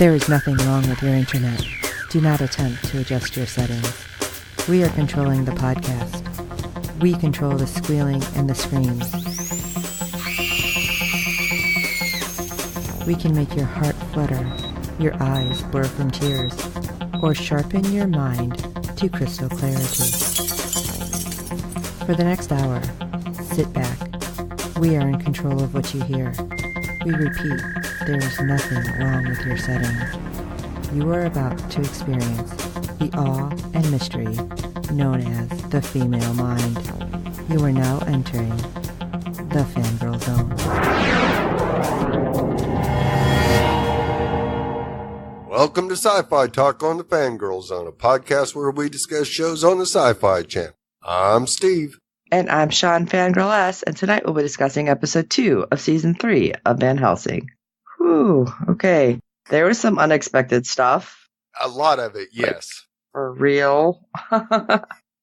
There is nothing wrong with your internet. Do not attempt to adjust your settings. We are controlling the podcast. We control the squealing and the screams. We can make your heart flutter, your eyes blur from tears, or sharpen your mind to crystal clarity. For the next hour, sit back. We are in control of what you hear. We repeat, there is nothing wrong with your settings. You are about to experience the awe and mystery known as the female mind. You are now entering the Fangirl Zone. Welcome to SyFy Talk on the Fangirl Zone, a podcast where we discuss shows on the SyFy channel. I'm Steve. And I'm Sean Fangirl S, and tonight we'll be discussing episode 2 of season 3 of Van Helsing. Whew, okay. There was some unexpected stuff. A lot of it, yes. For real.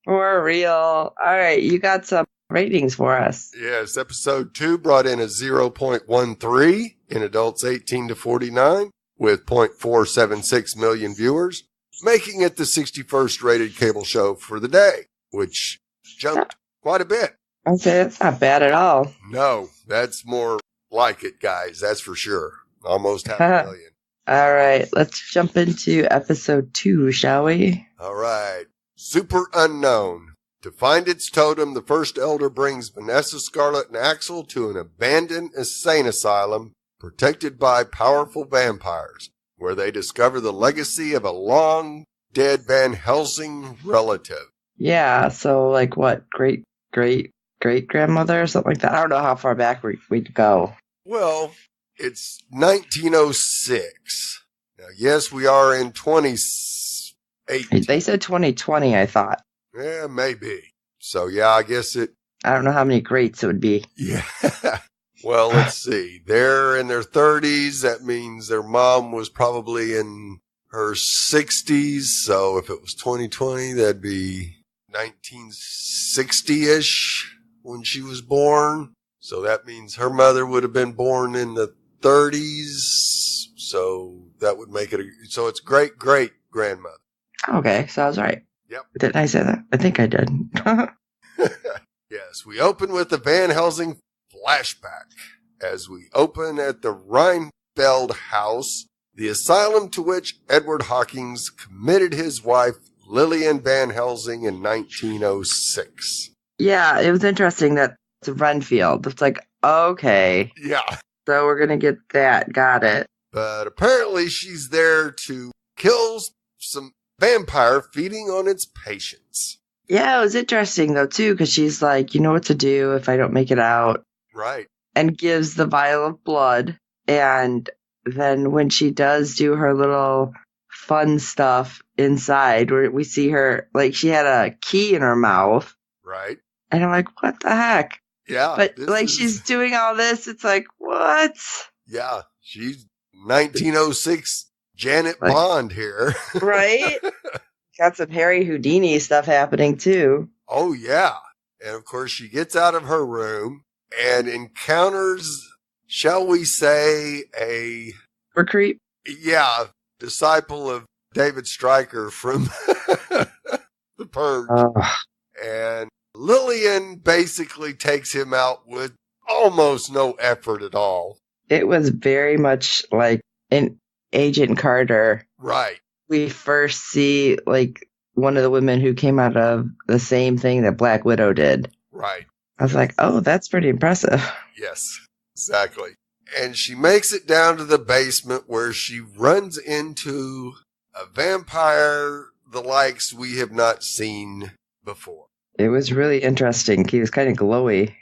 For real. Alright, you got some ratings for us. Yes, episode 2 brought in a 0.13 in adults 18 to 49 with 0.476 million viewers, making it the 61st rated cable show for the day, which jumped quite a bit. I'd say that's not bad at all. No, that's more like it, guys. That's for sure. Almost 500,000. All right, let's jump into episode 2, shall we? All right. Super Unknown. To find its totem, the first elder brings Vanessa, Scarlet, and Axel to an abandoned insane asylum protected by powerful vampires, where they discover the legacy of a long-dead Van Helsing relative. Yeah, so like what, great-great-great-grandmother or something like that? I don't know how far back we'd go. Well, it's 1906. Now, yes, we are in 2018. They said 2020, I thought. Yeah, maybe. So, yeah, I guess it... I don't know how many greats it would be. Yeah. Well, let's see. They're in their 30s. That means their mom was probably in her 60s. So if it was 2020, that'd be 1960-ish when she was born. So that means her mother would have been born in the 30s. So that would make it so it's great-great-grandmother. Okay, so I was right. Yep. Didn't I say that? I think I did. Yes, we open with the Van Helsing flashback as we open at the Reinfeld house, the asylum to which Edward Hawkins committed his wife, Lillian Van Helsing, in 1906. Yeah, it was interesting that it's Renfield. It's like, okay. Yeah. So we're going to get that. Got it. But apparently she's there to kill some vampire feeding on its patients. Yeah, it was interesting, though, too, because she's like, you know what to do if I don't make it out. Right. And gives the vial of blood. And then when she does do her little fun stuff inside, where we see her, like, she had a key in her mouth. Right. And I'm like, what the heck? Yeah. But, like, she's doing all this. It's like, what? Yeah. She's 1906 Janet Bond here. Right? Got some Harry Houdini stuff happening, too. Oh, yeah. And, of course, she gets out of her room and encounters, shall we say, a... Recruit? Yeah, disciple of David Stryker from The Purge. And Lillian basically takes him out with almost no effort at all. It was very much like in Agent Carter. Right. We first see, like, one of the women who came out of the same thing that Black Widow did. Right. I was like, oh, that's pretty impressive. Yes, exactly. And she makes it down to the basement where she runs into a vampire the likes we have not seen before. It was really interesting. He was kind of glowy.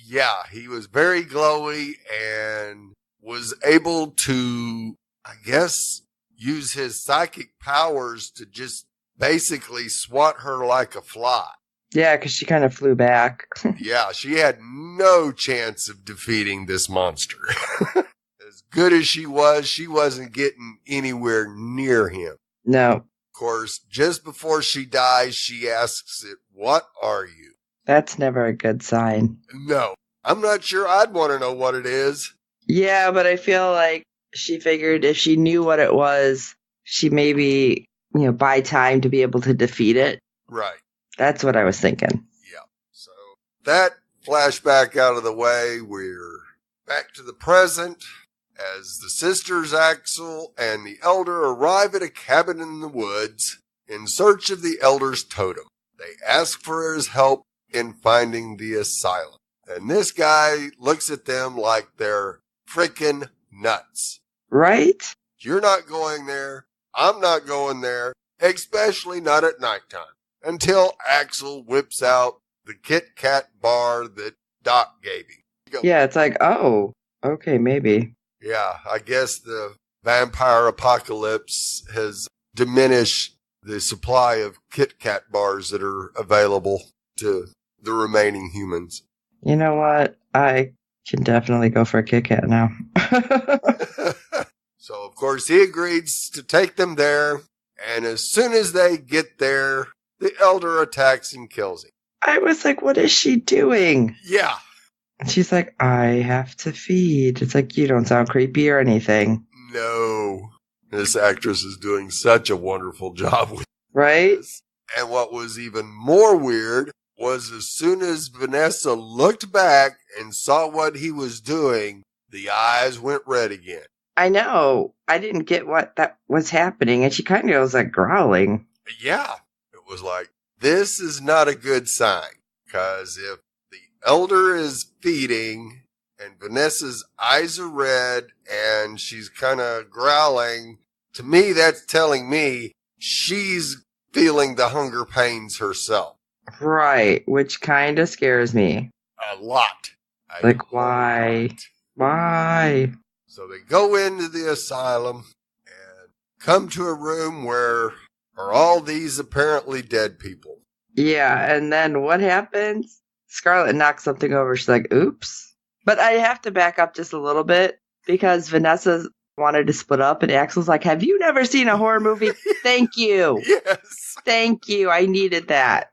Yeah, he was very glowy and was able to, I guess, use his psychic powers to just basically swat her like a fly. Yeah, because she kind of flew back. Yeah, she had no chance of defeating this monster. As good as she wasn't getting anywhere near him. No. Of course, just before she dies, she asks it, "What are you?" That's never a good sign. No, I'm not sure I'd want to know what it is. Yeah, but I feel like she figured if she knew what it was, she maybe, buy time to be able to defeat it. Right. That's what I was thinking. Yeah. So that flashback out of the way, we're back to the present as the sisters Axel and the elder arrive at a cabin in the woods in search of the elder's totem. They ask for his help in finding the asylum. And this guy looks at them like they're freaking nuts. Right? You're not going there. I'm not going there, especially not at nighttime. Until Axel whips out the Kit Kat bar that Doc gave him. Yeah, it's like, oh, okay, maybe. Yeah, I guess the vampire apocalypse has diminished the supply of Kit Kat bars that are available to the remaining humans. You know what? I can definitely go for a Kit Kat now. So, of course, he agrees to take them there, and as soon as they get there, the elder attacks and kills him. I was like, what is she doing? Yeah. And she's like, I have to feed. It's like, you don't sound creepy or anything. No. This actress is doing such a wonderful job with right? this. And what was even more weird was as soon as Vanessa looked back and saw what he was doing, the eyes went red again. I know. I didn't get what that was happening, and she kind of was like growling. Yeah. It was like, this is not a good sign, because if the elder is feeding and Vanessa's eyes are red and she's kind of growling, to me, that's telling me she's feeling the hunger pains herself. Right, which kind of scares me. A lot. Like, why? Why? So they go into the asylum and come to a room where are all these apparently dead people. Yeah, and then what happens? Scarlet knocks something over. She's like, oops. But I have to back up just a little bit because Vanessa wanted to split up and Axel's like, have you never seen a horror movie? Thank you. Yes. Thank you. I needed that.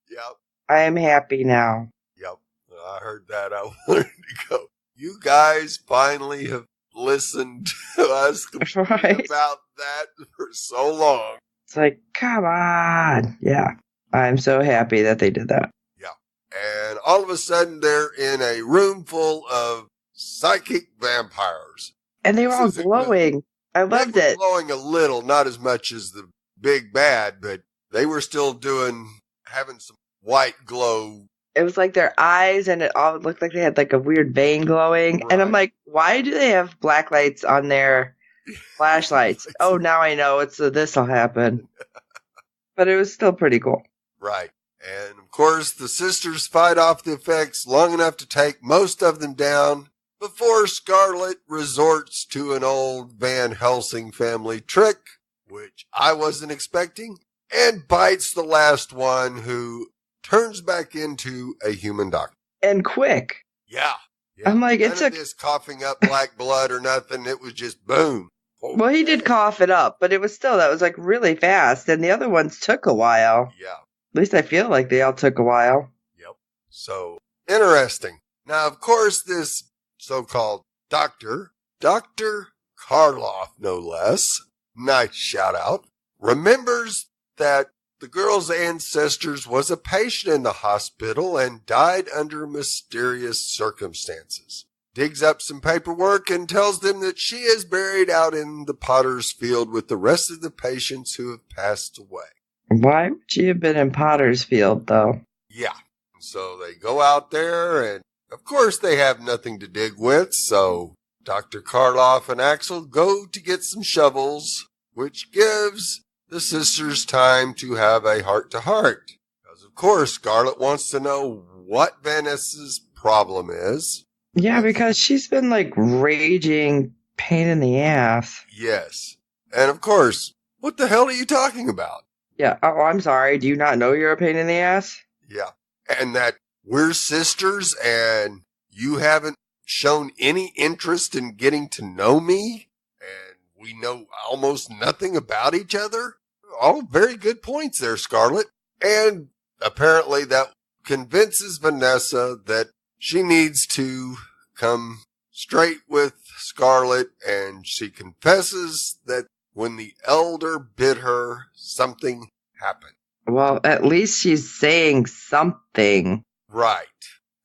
Yep. I am happy now. Yep. I heard that. I wanted to go. You guys finally have listened to us complain about that for so long. It's like, come on. Yeah. I'm so happy that they did that. Yeah. And all of a sudden they're in a room full of psychic vampires. And they were all glowing. I loved it. Glowing a little, not as much as the big bad, but they were still having some white glow. It was like their eyes, and it all looked like they had like a weird vein glowing. Right. And I'm like, why do they have black lights on their flashlights? Oh, now I know. It's this will happen. But it was still pretty cool. Right. And of course, the sisters fight off the effects long enough to take most of them down before Scarlet resorts to an old Van Helsing family trick, which I wasn't expecting, and bites the last one, who turns back into a human doctor. And quick. Yeah. I'm like, None of this coughing up black blood or nothing. It was just boom. Oh, well, he did cough it up, but it was still, that was like really fast. And the other ones took a while. Yeah. At least I feel like they all took a while. Yep. So, interesting. Now, of course, this so-called Dr. Karloff, no less, nice shout out, remembers that the girl's ancestors was a patient in the hospital and died under mysterious circumstances. Digs up some paperwork and tells them that she is buried out in the potter's field with the rest of the patients who have passed away. Why would she have been in Potter's Field, though? Yeah. So they go out there, and of course they have nothing to dig with, so Dr. Karloff and Axel go to get some shovels, which gives the sisters time to have a heart-to-heart. Because, of course, Scarlet wants to know what Vanessa's problem is. Yeah, because she's been, like, raging pain in the ass. Yes. And, of course, what the hell are you talking about? Yeah. Oh, I'm sorry. Do you not know you're a pain in the ass? Yeah. And that we're sisters and you haven't shown any interest in getting to know me and we know almost nothing about each other? All very good points there, Scarlet. And apparently that convinces Vanessa that she needs to come straight with Scarlet, and she confesses that when the elder bit her, something happened. Well, at least she's saying something. Right.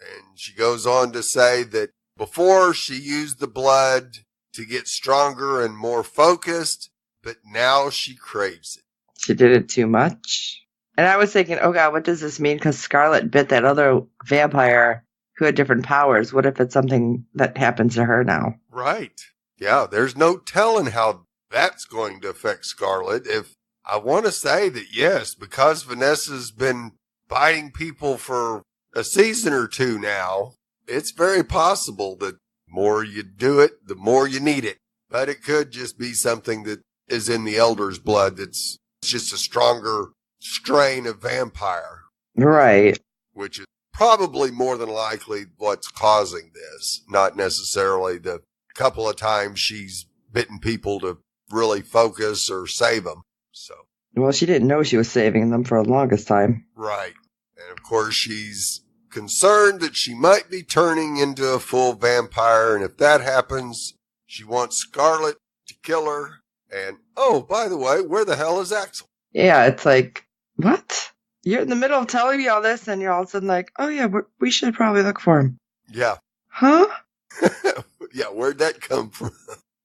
And she goes on to say that before she used the blood to get stronger and more focused, but now she craves it. She did it too much. And I was thinking, oh God, what does this mean? Because Scarlet bit that other vampire who had different powers. What if it's something that happens to her now? Right. Yeah, there's no telling how that's going to affect Scarlet. If I want to say that, yes, because Vanessa's been biting people for a season or two now, it's very possible that the more you do it, the more you need it. But it could just be something that is in the Elder's blood that's just a stronger strain of vampire. Right. Which is probably more than likely what's causing this, not necessarily the couple of times she's bitten people to really focus or save them. So. Well, she didn't know she was saving them for the longest time. Right. And of course, she's concerned that she might be turning into a full vampire. And if that happens, she wants Scarlet to kill her. And, oh, by the way, where the hell is Axel? Yeah, it's like, what? You're in the middle of telling me all this, and you're all of a sudden like, oh, yeah, we should probably look for him. Yeah. Huh? Yeah, where'd that come from?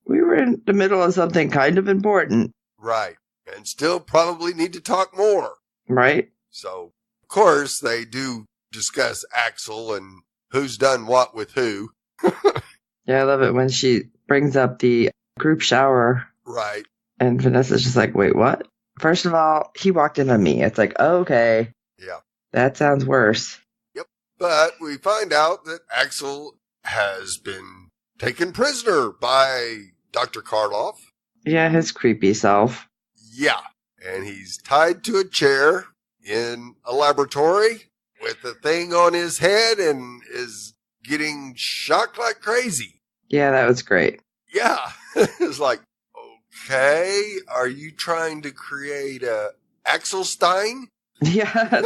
We were in the middle of something kind of important. Right. And still probably need to talk more. Right. So, of course, they do discuss Axel and who's done what with who. Yeah, I love it when she brings up the group shower. Right. And Vanessa's just like, wait, what? First of all, he walked in on me. It's like, oh, okay. Yeah. That sounds worse. Yep. But we find out that Axel has been taken prisoner by Dr. Karloff. Yeah, his creepy self. Yeah. And he's tied to a chair in a laboratory with a thing on his head and is getting shocked like crazy. Yeah, that was great. Yeah. It's like, okay, are you trying to create a Axel Stein? Yeah.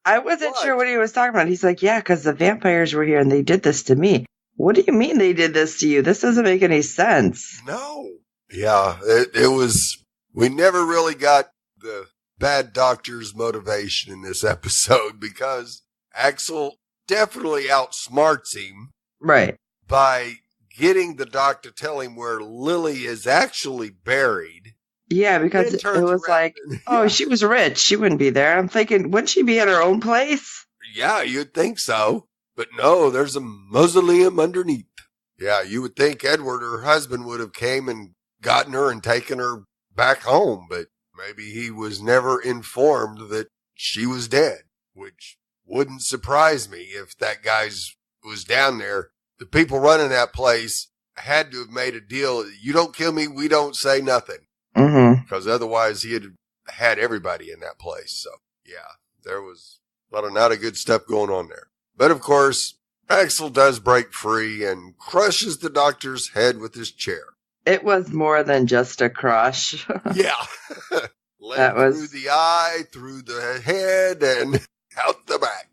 I wasn't sure what he was talking about. He's like, yeah, because the vampires were here and they did this to me. What do you mean they did this to you? This doesn't make any sense. No. Yeah, it was, we never really got the bad doctor's motivation in this episode because Axel definitely outsmarts him. Right. By getting the doc to tell him where Lily is actually buried. Yeah, because it was like, oh, she was rich. She wouldn't be there. I'm thinking, wouldn't she be at her own place? Yeah, you'd think so. But no, there's a mausoleum underneath. Yeah, you would think Edward, her husband, would have came and gotten her and taken her back home. But maybe he was never informed that she was dead, which wouldn't surprise me if that guy was down there. The people running that place had to have made a deal. You don't kill me, we don't say nothing. Mm-hmm. Because otherwise he had everybody in that place. So, yeah, there was a lot of not a good stuff going on there. But, of course, Axel does break free and crushes the doctor's head with his chair. It was more than just a crush. Yeah. That was through the eye, through the head, and out the back.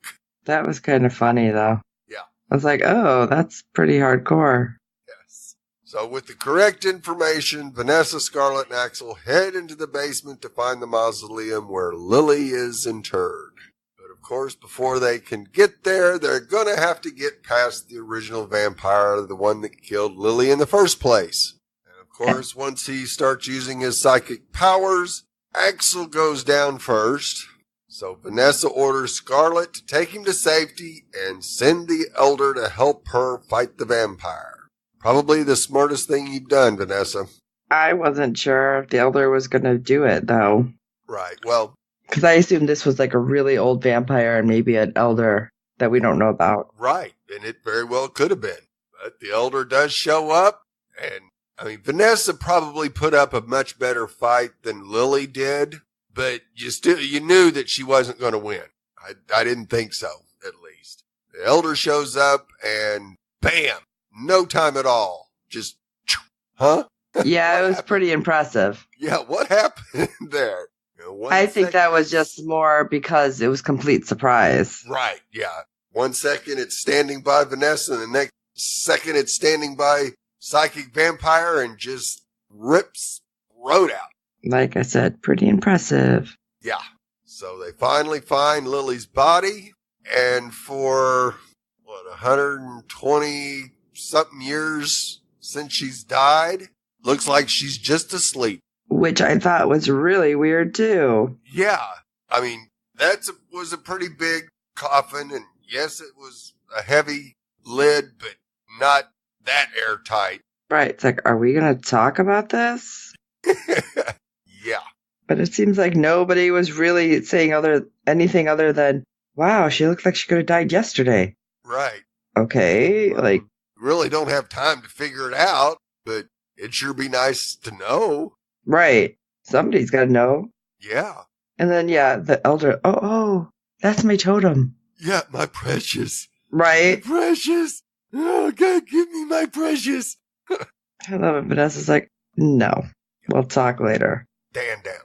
That was kind of funny, though. Yeah. I was like, oh, that's pretty hardcore. Yes. So with the correct information, Vanessa, Scarlet, and Axel head into the basement to find the mausoleum where Lily is interred. But of course, before they can get there, they're going to have to get past the original vampire, the one that killed Lily in the first place. And of course, once he starts using his psychic powers, Axel goes down first. So Vanessa orders Scarlet to take him to safety and send the elder to help her fight the vampire. Probably the smartest thing you've done, Vanessa. I wasn't sure if the elder was going to do it, though. Right, well. Because I assumed this was like a really old vampire and maybe an elder that we don't know about. Right, and it very well could have been. But the elder does show up, and I mean, Vanessa probably put up a much better fight than Lily did. But you knew that she wasn't going to win. I didn't think so, at least. The elder shows up and bam, no time at all. Just, huh? Yeah, it was pretty impressive. Yeah, what happened there? I think that was just more because it was complete surprise. Right, yeah. 1 second it's standing by Vanessa and the next second it's standing by psychic vampire and just rips throat out. Like I said, pretty impressive. Yeah. So they finally find Lily's body, and for 120 something years since she's died, looks like she's just asleep. Which I thought was really weird too. Yeah. I mean, that was a pretty big coffin, and yes, it was a heavy lid, but not that airtight. Right. It's like, are we going to talk about this? Yeah. But it seems like nobody was really saying anything other than, wow, she looks like she could have died yesterday. Right. Okay. Well, like, really don't have time to figure it out, but it'd sure be nice to know. right. Somebody's got to know. Yeah. And then, yeah, the elder, oh, that's my totem. Yeah, my precious. Right. My precious. Oh, God, give me my precious. I love it. Vanessa's like, no, we'll talk later. Stand down.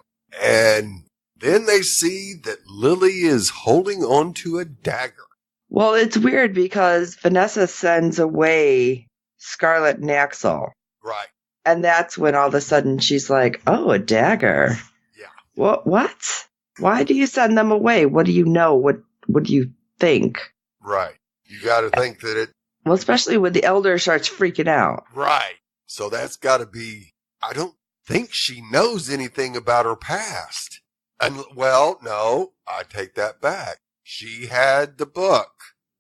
And then they see that Lily is holding on to a dagger. Well, it's weird because Vanessa sends away Scarlet and Axel. Right. And that's when all of a sudden she's like, oh, a dagger. Yeah. What? Why do you send them away? What do you know? What do you think? Right. You got to think that it... Well, especially when the elder starts freaking out. Right. So that's got to be... I don't think she knows anything about her past. And, well, no, I take that back. She had the book.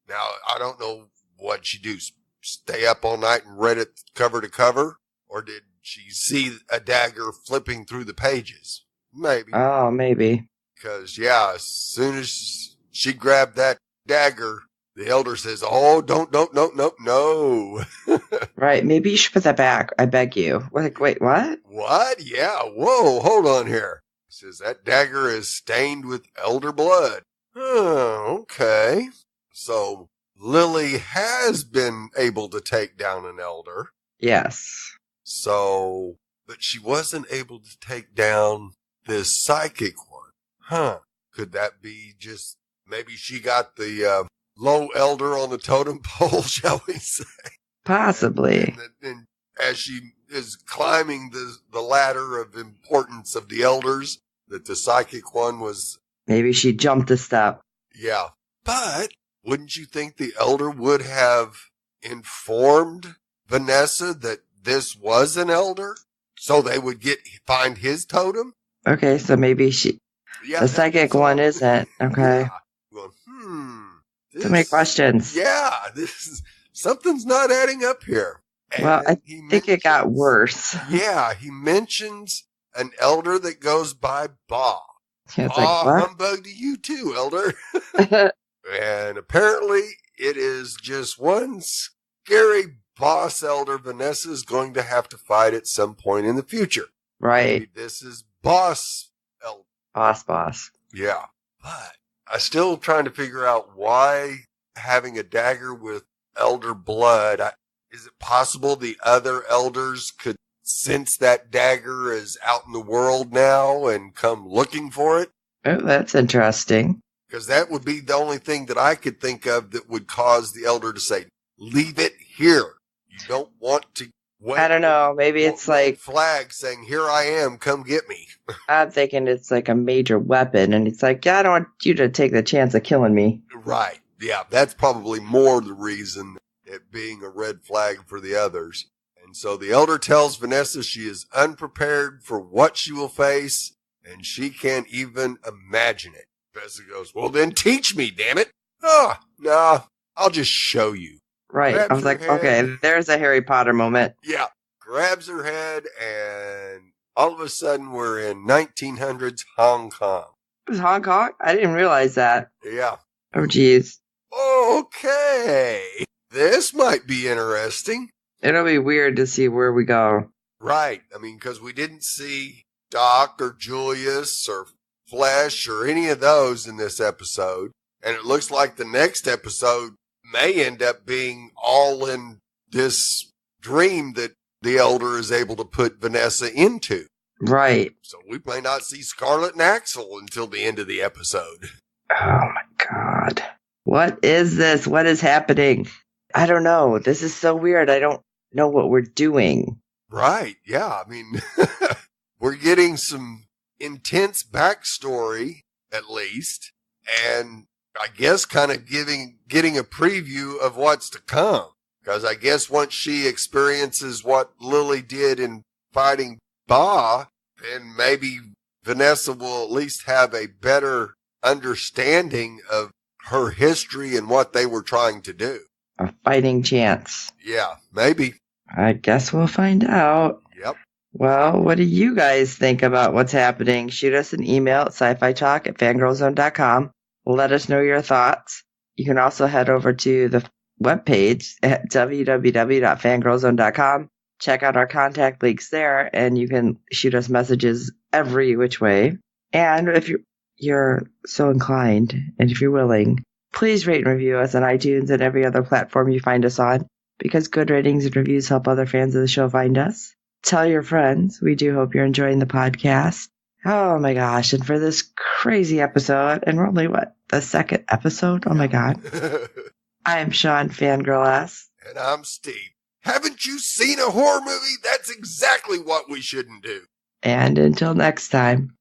Now, I don't know what she do. Stay up all night and read it cover to cover? Or did she see a dagger flipping through the pages? Maybe. Oh, maybe. Because, yeah, as soon as she grabbed that dagger, the elder says, oh, don't, no. Right, maybe you should put that back. I beg you. Like, wait, what? What? Yeah, whoa, hold on here. He says, that dagger is stained with elder blood. Oh, okay. So, Lily has been able to take down an elder. Yes. So, but she wasn't able to take down this psychic one. Huh. Could that be just, maybe she got the low elder on the totem pole, shall we say? Possibly. And as she is climbing the ladder of importance of the elders, that the psychic one was... Maybe she jumped a step. Yeah. But wouldn't you think the elder would have informed Vanessa that this was an elder? So they would find his totem? Okay, so maybe the psychic one isn't. Okay. Yeah. Well, So many questions. Yeah, something's not adding up here. And well, I think it got worse. Yeah, he mentions an elder that goes by Ba. Yeah, it's like, what? Humbug to you too, elder. And apparently it is just one scary boss elder Vanessa's going to have to fight at some point in the future. Right. Maybe this is boss elder. Boss. Yeah. But I'm still trying to figure out why having a dagger with elder blood. Is it possible the other elders could sense that dagger is out in the world now and come looking for it? Oh, that's interesting. Because that would be the only thing that I could think of that would cause the elder to say, leave it here. You don't want to wait. I don't know. Maybe it's like flag saying, here I am, come get me. I'm thinking it's like a major weapon, and it's like, yeah, I don't want you to take the chance of killing me. Right. Yeah, that's probably more the reason, it being a red flag for the others. And so the elder tells Vanessa she is unprepared for what she will face, and she can't even imagine it. Vanessa goes, well, then teach me, damn it. Oh, no, I'll just show you. Right. Grabs I was like, her head. okay, there's a Harry Potter moment. Yeah. Grabs her head, and all of a sudden we're in 1900s Hong Kong. It was Hong Kong? I didn't realize that. Yeah. Oh, geez. Okay. This might be interesting. It'll be weird to see where we go. Right. I mean, because we didn't see Doc or Julius or Flesh or any of those in this episode. And it looks like the next episode may end up being all in this dream that the elder is able to put Vanessa into. Right. So we may not see Scarlet and Axel until the end of the episode. Oh, my God. What is this? What is happening? I don't know. This is so weird. I don't know what we're doing. Right. Yeah. I mean, we're getting some intense backstory, at least, and I guess kind of getting a preview of what's to come. Because I guess once she experiences what Lily did in fighting Ba, then maybe Vanessa will at least have a better understanding of her history and what they were trying to do. A fighting chance. Yeah, maybe. I guess we'll find out. Yep. Well, what do you guys think about what's happening? Shoot us an email at syfytalk@fangirlzone.com. Let us know your thoughts. You can also head over to the webpage at www.fangirlzone.com. Check out our contact links there, and you can shoot us messages every which way. And if you're so inclined, and if you're willing, please rate and review us on iTunes and every other platform you find us on, because good ratings and reviews help other fans of the show find us. Tell your friends. We do hope you're enjoying the podcast. Oh my gosh. And for this crazy episode, and we're only, the second episode? Oh my God. I am Sean, Fangirl S. And I'm Steve. Haven't you seen a horror movie? That's exactly what we shouldn't do. And until next time.